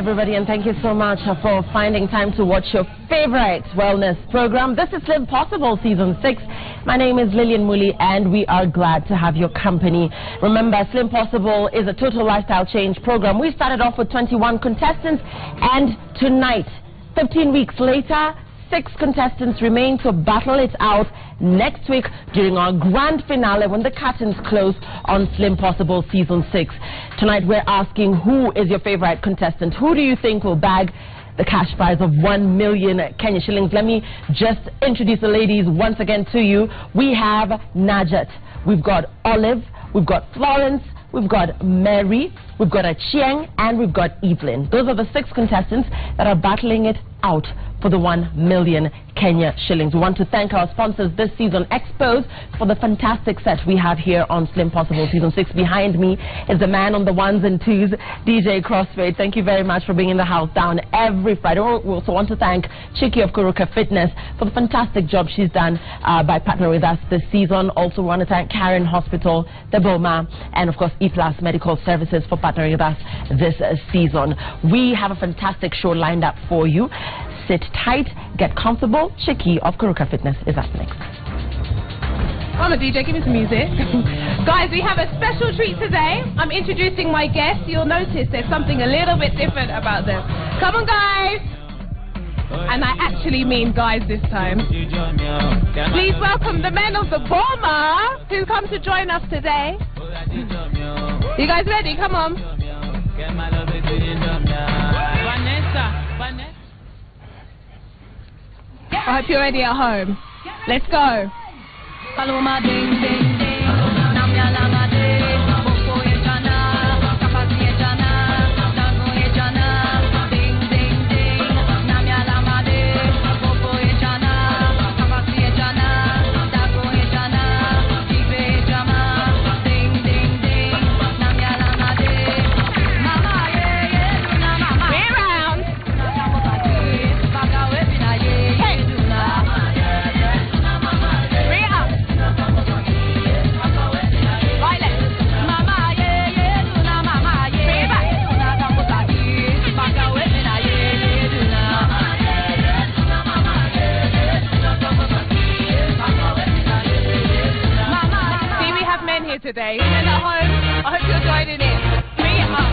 everybody, and thank you so much for finding time to watch your favorite wellness program. This is Slimpossible Season 6. My name is Lillian Muli, and we are glad to have your company. Remember, Slimpossible is a total lifestyle change program. We started off with 21 contestants, and tonight, 15 weeks later, 6 contestants remain to battle it out next week during our grand finale when the curtains close on Slimpossible Season 6. Tonight we're asking, who is your favorite contestant? Who do you think will bag the cash prize of 1 million Kenya shillings? Let me just introduce the ladies once again to you. We have Najat, we've got Olive, we've got Florence, we've got Mary, we've got Achieng, and we've got Evelyn. Those are the 6 contestants that are battling it out for the 1 million Kenya shillings. We want to thank our sponsors this season, Expose, for the fantastic set we have here on Slimpossible Season 6. Behind me is the man on the ones and twos, DJ Crossfade. Thank you very much for being in the house down every Friday. We also want to thank Chiki of Kuruka Fitness for the fantastic job she's done by partnering with us this season. Also want to thank Karen Hospital, the Boma, and of course E-Plus Medical Services for partnering with us this season. We have a fantastic show lined up for you. Sit tight, get comfortable. Chiki of Kuruka Fitness is up next. Come on, DJ, give me some music. Guys, we have a special treat today. I'm introducing my guests. You'll notice there's something a little bit different about them. Come on, guys. And I actually mean guys this time. Please welcome the men of the Boma who come to join us today. You guys ready? Come on. I hope you're ready at home. Let's go. Today. And at home, I hope you're joining in. Bring it up.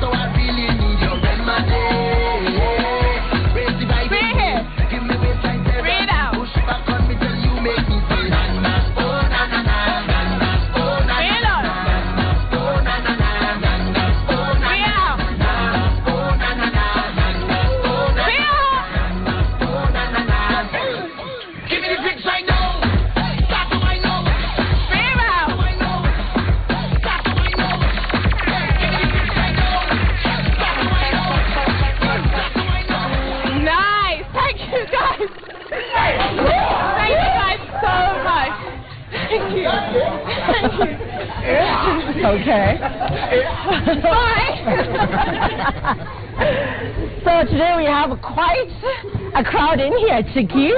So guys. Thank you guys so much. Thank you. Thank you. Okay. Bye. So today we have quite a crowd in here, Chiki.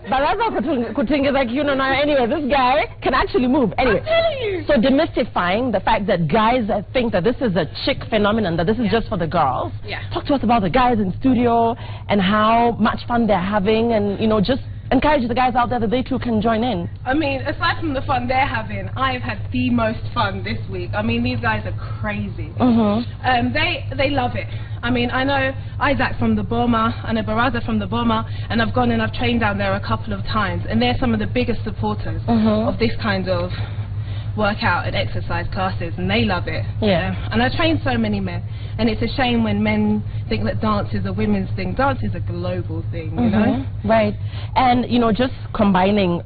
Baraza kutingeza kiuno na anyway, this guy can actually move. Anyway, I'm telling you. So demystifying the fact that guys think that this is a chick phenomenon, that this is just for the girls. Yeah. Talk to us about the guys in studio and how much fun they're having, and just encourage the guys out there that they too can join in. I mean, aside from the fun they're having, I've had the most fun this week. I mean, these guys are crazy. They love it. I mean, I know Isaac from the Boma and Baraza from the Boma, and I've gone and I've trained down there a couple of times, and they're some of the biggest supporters of this kind of workout and exercise classes, and they love it. Yeah. And I train so many men, and it's a shame when men think that dance is a women's thing. Dance is a global thing, you know? Right. And, just combining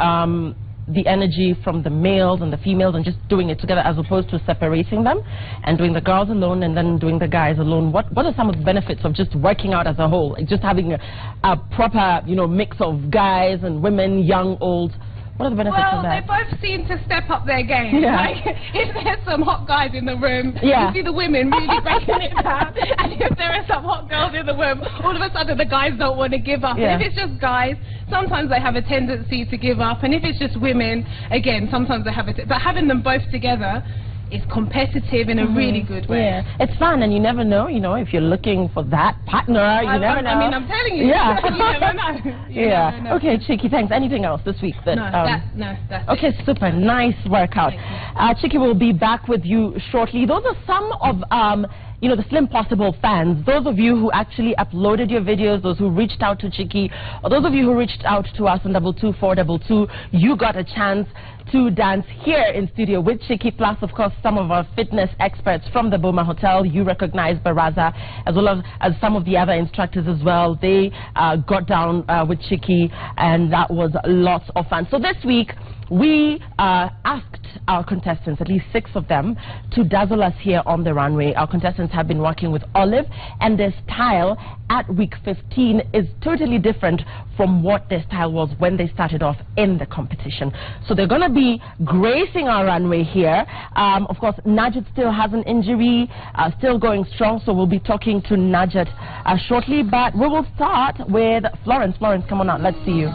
the energy from the males and the females and just doing it together as opposed to separating them and doing the girls alone and then doing the guys alone. What are some of the benefits of just working out as a whole? Like just having a proper, mix of guys and women, young, old. What are the benefits of that? Well, they both seem to step up their game. Yeah. Like, if there's some hot guys in the room, yeah. you see the women really breaking it down. And if there are some hot girls in the room, all of a sudden the guys don't want to give up. Yeah. And if it's just guys, sometimes they have a tendency to give up. And if it's just women, again, sometimes they have a but having them both together is competitive in a really good way. Yeah, it's fun, and you never know, if you're looking for that partner, you never know. I mean, I'm telling you, yeah. you never know. You never know. Okay, Chiki, thanks. Anything else this week? That, that's okay, it. super. Nice workout. Chiki will be back with you shortly. Those are some of the Slimpossible fans, those of you who actually uploaded your videos, those who reached out to Chiki, or those of you who reached out to us on 22422, you got a chance to dance here in studio with Chiki, plus of course some of our fitness experts from the Boma Hotel. You recognize Baraza, as well as some of the other instructors as well. They got down with Chiki, and that was lots of fun. So this week we asked our contestants, at least 6 of them, to dazzle us here on the runway. Our contestants have been working with Olive, and their style at week 15 is totally different from what their style was when they started off in the competition. So they're going to be gracing our runway here. Of course, Najat still has an injury, still going strong, so we'll be talking to Najat shortly, but we will start with Florence. Florence, come on out, let's see you.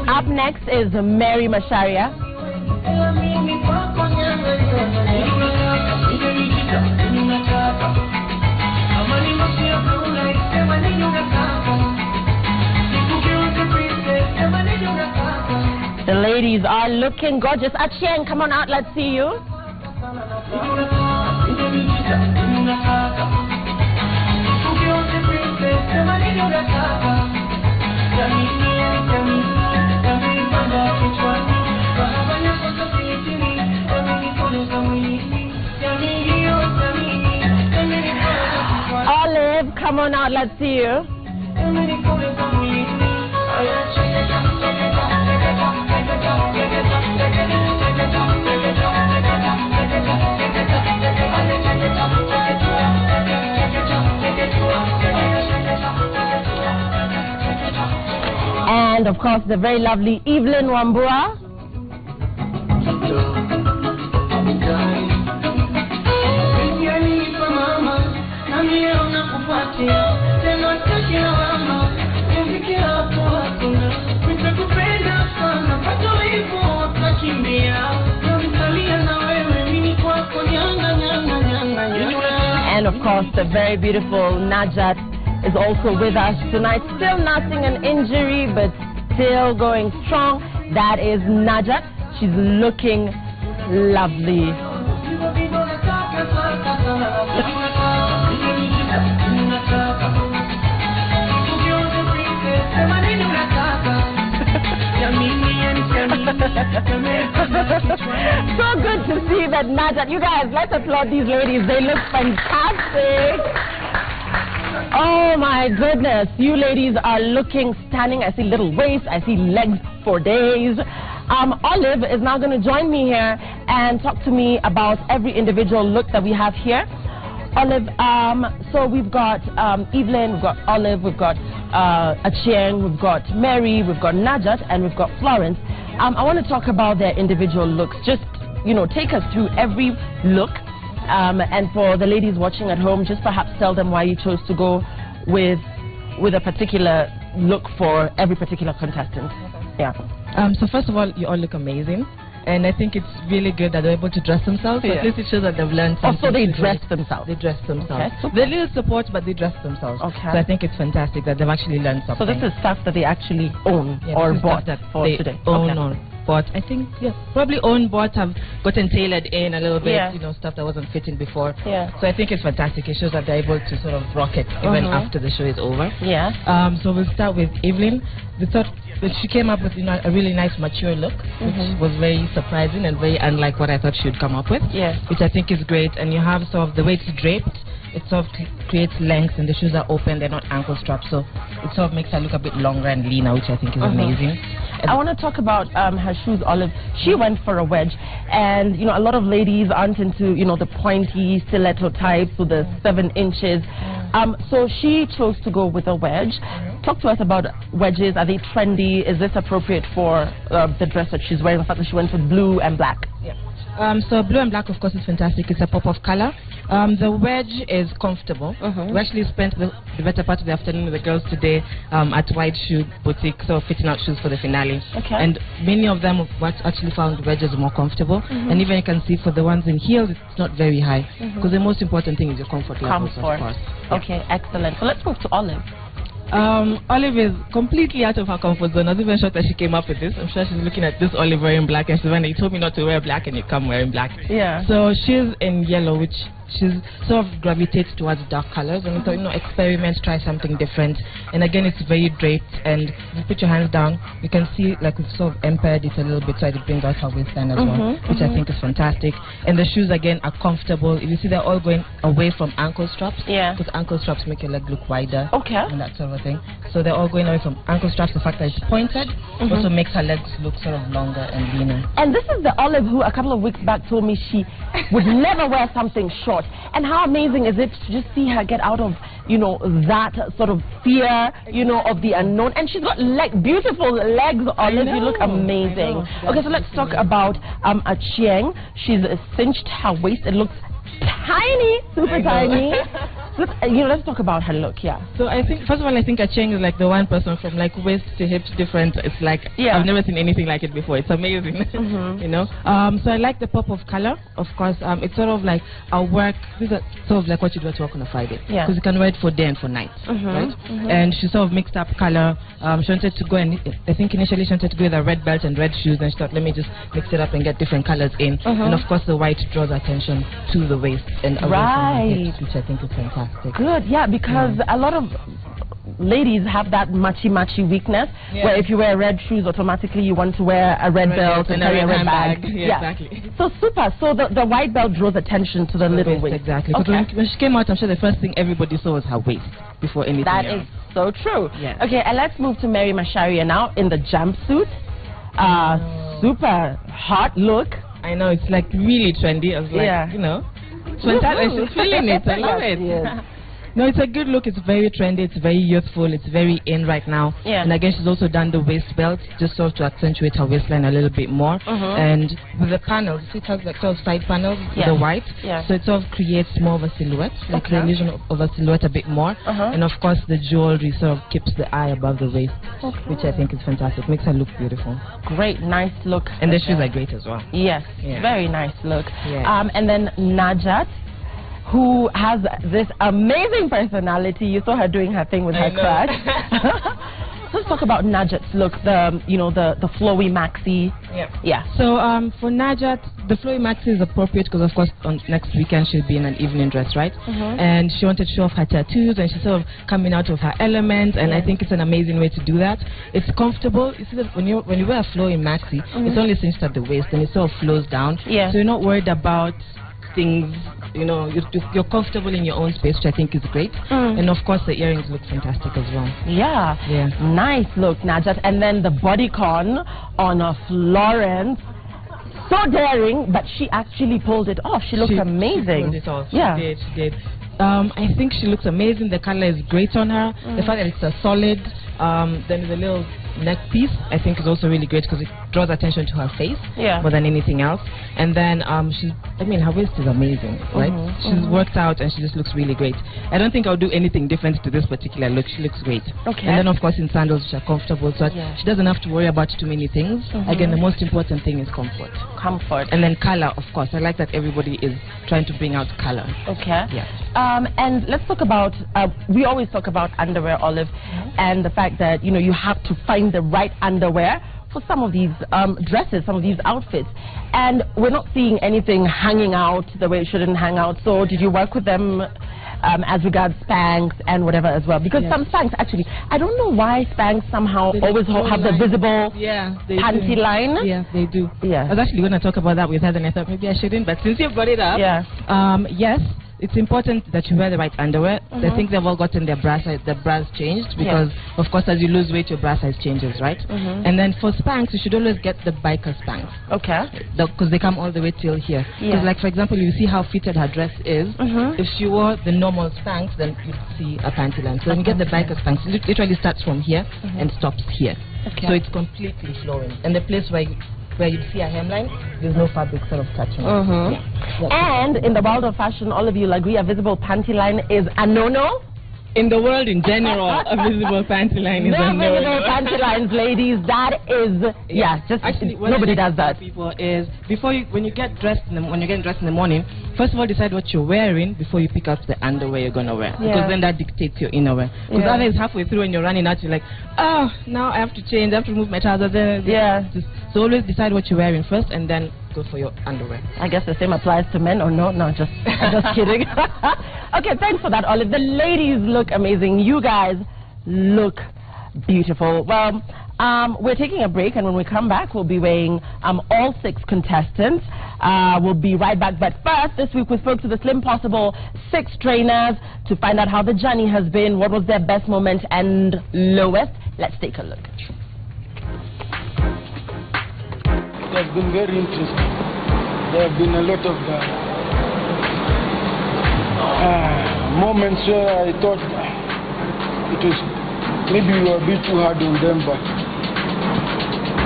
Up next is Mary Masharia. The ladies are looking gorgeous. Achien, come on out, let's see you. Olive, come on out, let's see you. And of course, the very lovely Evelyn Wambua. And of course, the very beautiful Najat is also with us tonight. Still nursing an injury, but still going strong. That is Najat. She's looking lovely. So good to see that Najat. You guys, let's applaud these ladies. They look fantastic. Oh my goodness, you ladies are looking stunning. I see little waist, I see legs for days. Olive is now going to join me here and talk to me about every individual look that we have here. Olive, so we've got Evelyn, we've got Olive, we've got Achieng, we've got Mary, we've got Najat, and we've got Florence. I want to talk about their individual looks. Just, you know, take us through every look. And for the ladies watching at home, just perhaps tell them why you chose to go with a particular look for every particular contestant. Yeah. So first of all, you all look amazing. And I think it's really good that they're able to dress themselves. So at least it shows that they've learned something. Oh, so they dress themselves. They dress themselves. Okay. They little support, but they dress themselves. Okay. So I think it's fantastic that they've actually learned something. So this is stuff that they actually own or bought for they today. Own or bought. I think, yeah, probably own, bought, have gotten tailored in a little bit, you know, stuff that wasn't fitting before. Yeah. So I think it's fantastic. It shows that they're able to sort of rock it even after the show is over. Yeah. So we'll start with Evelyn. We thought that she came up with, you know, a really nice mature look, which was very surprising and very unlike what I thought she would come up with. Yeah. Which I think is great. And you have sort of the way it's draped. It sort of creates length, and the shoes are open, they're not ankle strapped, so it sort of makes her look a bit longer and leaner, which I think is amazing. I want to talk about her shoes, Olive. She went for a wedge, and you know, a lot of ladies aren't into, you know, the pointy stiletto types with the 7 inches. So she chose to go with a wedge. Talk to us about wedges. Are they trendy? Is this appropriate for the dress that she's wearing? The fact that she went with blue and black. Yeah. So blue and black, of course, is fantastic. It's a pop of color. The wedge is comfortable. We actually spent the better part of the afternoon with the girls today at White Shoe Boutique, so fitting out shoes for the finale. Okay. And many of them actually found wedges more comfortable. And even you can see for the ones in heels, it's not very high. Because the most important thing is your comfort levels, of course. Okay, excellent. So let's move to Olive. Olive is completely out of her comfort zone. I was even shocked that she came up with this. I'm sure she's looking at this Olive wearing black, and she's when you told me not to wear black, and you come wearing black. Yeah. So she's in yellow, which she's sort of gravitates towards dark colors, and we thought, you know, experiment, try something different. And again, it's very draped, and if you put your hands down, you can see like we've sort of empered it a little bit, so it brings out her waistline as well, which I think is fantastic. And the shoes again are comfortable. If you see, they're all going away from ankle straps. Yeah. Because ankle straps make your leg look wider. Okay. And that sort of thing. So they're all going away from ankle straps. The fact that it's pointed also makes her legs look sort of longer and leaner. And this is the Olive who a couple of weeks back told me she would never wear something short. And how amazing is it to just see her get out of, you know, that sort of fear, you know, of the unknown. And she's got beautiful legs, Olive. You look amazing. Okay, so let's talk about Achieng. She's cinched her waist. It looks tiny, super tiny. You know, let's talk about her look. Yeah. So I think, first of all, I think Achieng is like the one person from like waist to hips different. It's like, I've never seen anything like it before. It's amazing. You know. So I like the pop of color. Of course, it's sort of like a work. This is sort of like what you wear to work on a Friday. Yeah. Because you can wear it for day and for night, right? And she sort of mixed up color. She wanted to go, and I think initially she wanted to go with a red belt and red shoes, and she thought, let me just mix it up and get different colors in. And of course, the white draws attention to the waist and away from the hips, which I think is fantastic. Good, yeah, because a lot of ladies have that matchy weakness where if you wear red shoes, automatically you want to wear a red belt and carry a red bag. Yeah, exactly. So super. So the white belt draws attention to the little waist. Exactly. Because when she came out, I'm sure the first thing everybody saw was her waist before anything else. That is so true. Yeah. Okay, and let's move to Mary Masharia now in the jumpsuit. Super hot look. I know, it's like really trendy. I was like, you know, it's fantastic. She's feeling it. I love it. No, it's a good look. It's very trendy. It's very youthful. It's very in right now. Yeah. And again, she's also done the waist belt just sort of to accentuate her waistline a little bit more. And with the panels, it has like sort of side panels, the white. So it sort of creates more of a silhouette, like the illusion of a silhouette a bit more. And of course, the jewelry sort of keeps the eye above the waist, which I think is fantastic. Makes her look beautiful. Great, nice look. And the shoes are great as well. Yes, very nice look. And then Najat, who has this amazing personality. You saw her doing her thing with her crush. let's talk about Najat's look. The flowy maxi. Yeah. So for Najat, the flowy maxi is appropriate because of course on next weekend she'll be in an evening dress, right? And she wanted to show off her tattoos, and she's sort of coming out of her element, and I think it's an amazing way to do that. It's comfortable. You see that when you wear a flowy maxi, it's only cinched at the waist and it sort of flows down. So you're not worried about things, you know, you're comfortable in your own space, which I think is great. And of course the earrings look fantastic as well. Yeah. Nice look, Najat. And then the bodycon on a Florence, so daring, but she actually pulled it off. She looks amazing. She pulled it off. She did. I think she looks amazing. The color is great on her. The fact that it's a solid, then the little neck piece, I think is also really great because it draws attention to her face more than anything else. And then her waist is amazing, right? She's worked out and she just looks really great. I don't think I'll do anything different to this particular look. She looks great. And then of course in sandals which are comfortable, so she doesn't have to worry about too many things. Again, the most important thing is comfort. And then color, of course. I like that everybody is trying to bring out color. And let's talk about, we always talk about underwear, Olive, and the fact that, you know, you have to find the right underwear for some of these dresses, some of these outfits. And we're not seeing anything hanging out the way it shouldn't hang out. So did you work with them as regards Spanx and whatever as well? Because some Spanx, actually, I don't know why Spanx somehow always have the visible panty line. Yeah, they do. I was actually going to talk about that with her, and I thought maybe I shouldn't, but since you brought it up, yes, it's important that you wear the right underwear. I think they've all gotten their bra changed because, of course, as you lose weight, your bra size changes, right? And then for Spanx, you should always get the biker Spanx. Because they come all the way till here. Because, like, for example, you see how fitted her dress is. If she wore the normal Spanx, then you'd see a panty line. So when you get the biker Spanx, it literally starts from here and stops here. So it's completely flowing. And the place where you see a hemline, there's no fabric sort of touching. And in the world of fashion, all of you will agree a visible panty line is a no-no? In the world in general, a visible panty line is a no-no. No visible panty lines, ladies. That is, just actually, nobody does that. People is when you get dressed in the morning, first of all decide what you're wearing before you pick up the underwear you're gonna wear, because then that dictates your inner wear. Because otherwise halfway through when you're running out, you're like, oh, now I have to change, I have to move my trousers. So always decide what you're wearing first, and then go for your underwear. I guess the same applies to men, or no? No, just kidding. Okay, thanks for that, Olive. The ladies look amazing. You guys look beautiful. Well, we're taking a break, and when we come back, we'll be weighing all 6 contestants. We'll be right back. But first, this week we spoke to the Slimpossible6 trainers to find out how the journey has been, what was their best moment and lowest. Let's take a look. It has been very interesting. There have been a lot of moments where I thought it was maybe we were a bit too hard on them, but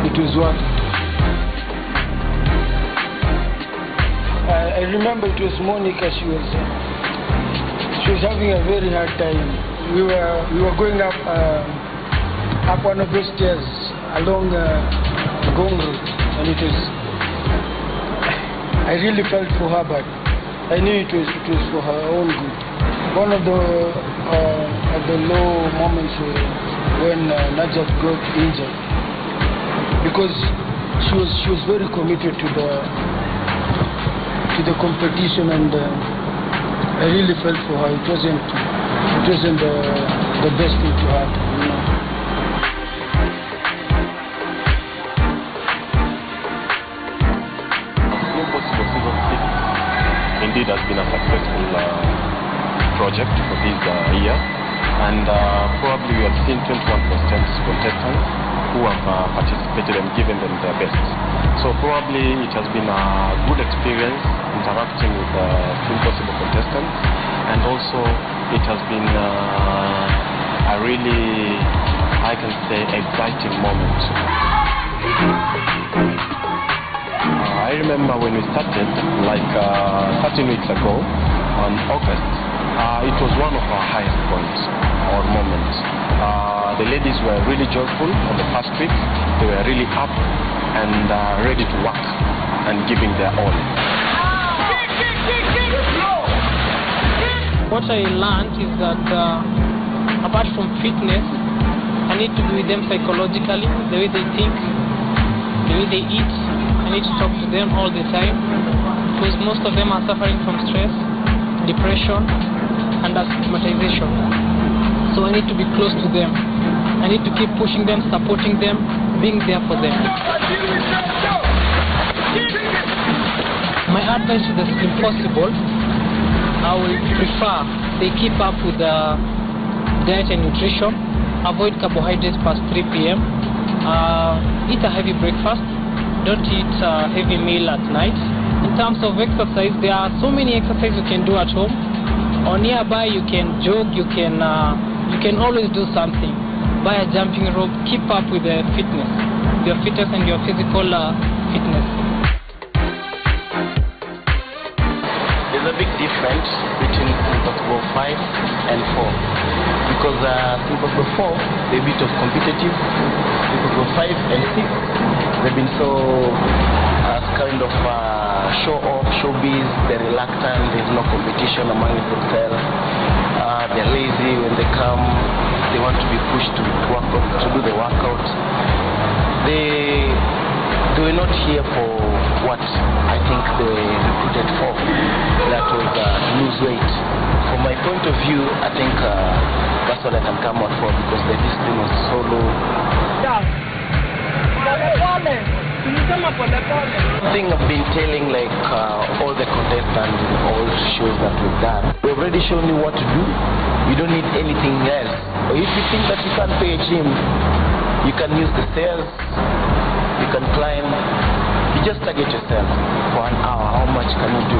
it was worth it. I remember it was Monica. She was having a very hard time. We were going up one of those stairs along Gong Road. And it was, I really felt for her, but I knew it was for her own good. One of the low moments when Najat got injured, because she was very committed to the competition, and I really felt for her. It wasn't the best thing to happen, you know. Indeed has been a successful project for this year, and probably we have seen 21 contestants who have participated and given them their best. So probably it has been a good experience interacting with Slimpossible contestants, and also it has been a really, I can say, exciting moment. I remember when we started, like 13 weeks ago, on August, it was one of our highest points or moments. The ladies were really joyful on the first week. They were really up and ready to work and giving their all. What I learned is that apart from fitness, I need to be with them psychologically, the way they think, the way they eat. I need to talk to them all the time because most of them are suffering from stress, depression, and stigmatization. So I need to be close to them. I need to keep pushing them, supporting them, being there for them. My advice to the Slimpossible, I will prefer they keep up with the diet and nutrition, avoid carbohydrates past 3 p.m., eat a heavy breakfast, don't eat a heavy meal at night. In terms of exercise, there are so many exercises you can do at home. Or nearby, you can jog, you can always do something. Buy a jumping rope, keep up with the fitness, your fitness and your physical fitness. There's a big difference between Slimpossible 5 and 4 because Slimpossible 4 they're a bit of competitive. Slimpossible 5 and 6 they've been so kind of show off, showbiz. They're reluctant. There's no competition among themselves. They're lazy when they come. They want to be pushed to work out, to do the workout. They were not here for what I think they recruited for. That was to lose weight. From my point of view, I think that's what I can come out for because the discipline was so low. I think I've been telling all the contestants in all shows that we've done. We've already shown you what to do. You don't need anything else. Or if you think that you can't pay a gym, you can use the stairs, you can climb. You just target yourself for an hour. How much can you do?